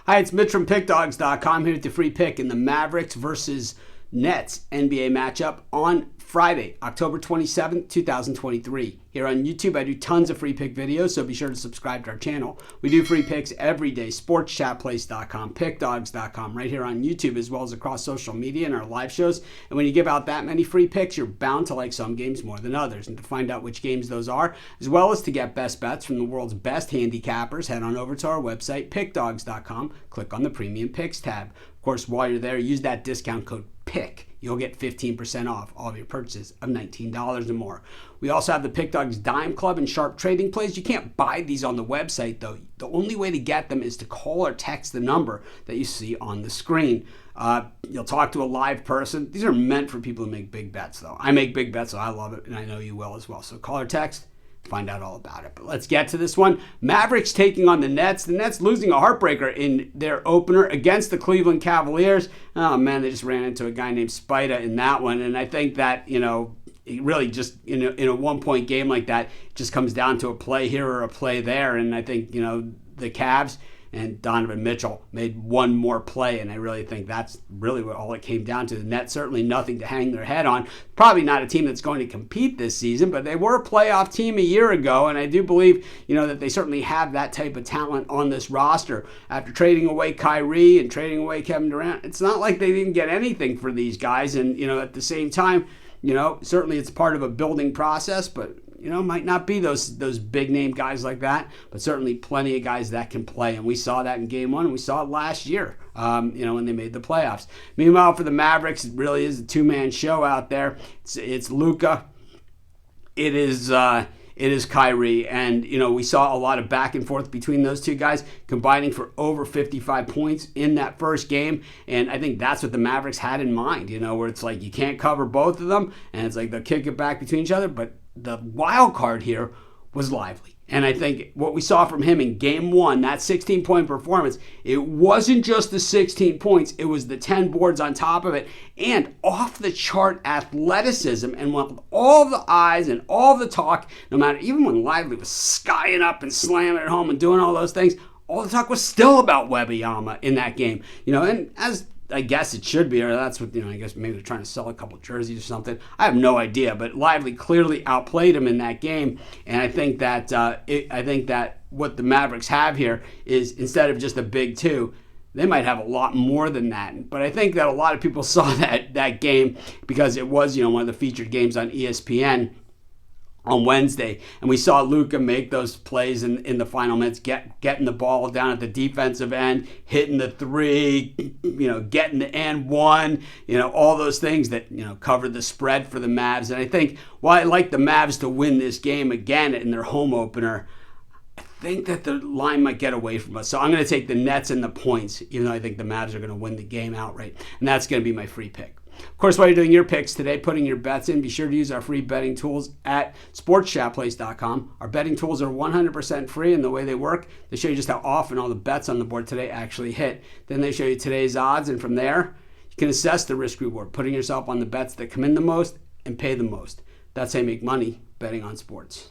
Hi, it's Mitch from Pickdawgz.com here with the free pick in the Mavericks versus Nets NBA matchup on Friday, October 27th, 2023. Here on YouTube, I do tons of free pick videos, so be sure to subscribe to our channel. We do free picks every day, sportschatplace.com, pickdawgz.com, right here on YouTube, as well as across social media and our live shows. And when you give out that many free picks, you're bound to like some games more than others. And to find out which games those are, as well as to get best bets from the world's best handicappers, head on over to our website, pickdawgz.com, click on the Premium Picks tab. Of course, while you're there, use that discount code PICK. You'll get 15% off all of your purchases of $19 or more. We also have the Pickdawgz Dime Club and Sharp Trading Plays. You can't buy these on the website, though. The only way to get them is to call or text the number that you see on the screen. You'll talk to a live person. These are meant for people who make big bets, though. I make big bets, so I love it, and I know you will as well. So call or text. Find out all about it. But let's get to this one. Mavericks taking on the Nets. The Nets losing a heartbreaker in their opener against the Cleveland Cavaliers. Oh, man, they just ran into a guy named Spida in that one. And I think that, it really just, in a one-point game like that, it just comes down to a play here or a play there. And I think, the Cavs and Donovan Mitchell made one more play, and I really think that's really what all it came down to. The Nets, certainly nothing to hang their head on. Probably not a team that's going to compete this season, but they were a playoff team a year ago, and I do believe, that they certainly have that type of talent on this roster. After trading away Kyrie and trading away Kevin Durant, it's not like they didn't get anything for these guys, and, at the same time, certainly it's part of a building process, but might not be those big name guys like that, but certainly plenty of guys that can play. And we saw that in game one, and we saw it last year, when they made the playoffs. Meanwhile, for the Mavericks, it really is a two-man show out there. It's Luka. It is Kyrie. And, we saw a lot of back and forth between those two guys, combining for over 55 points in that first game. And I think that's what the Mavericks had in mind, where it's like you can't cover both of them, and it's like they'll kick it back between each other. But the wild card here was Lively. And I think what we saw from him in game one, that 16-point performance, it wasn't just the 16 points, it was the 10 boards on top of it, and off-the-chart athleticism. And with all the eyes and all the talk, no matter, even when Lively was skying up and slamming it home and doing all those things, all the talk was still about Wembanyama in that game. And as I guess it should be, or that's what, I guess maybe they're trying to sell a couple jerseys or something. I have no idea, but Lively clearly outplayed him in that game, and I think that what the Mavericks have here is, instead of just a big two, they might have a lot more than that. But I think that a lot of people saw that game because it was, one of the featured games on ESPN on Wednesday, and we saw Luka make those plays in the final minutes, getting the ball down at the defensive end, hitting the three, getting the and one, all those things that, covered the spread for the Mavs. And I think while I like the Mavs to win this game again in their home opener, I think that the line might get away from us. So I'm going to take the Nets and the points, even though I think the Mavs are going to win the game outright. And that's going to be my free pick. Of course, while you're doing your picks today, putting your bets in, be sure to use our free betting tools at sportschatplace.com. Our betting tools are 100% free, and the way they work, they show you just how often all the bets on the board today actually hit. Then they show you today's odds, and from there, you can assess the risk-reward, putting yourself on the bets that come in the most and pay the most. That's how you make money betting on sports.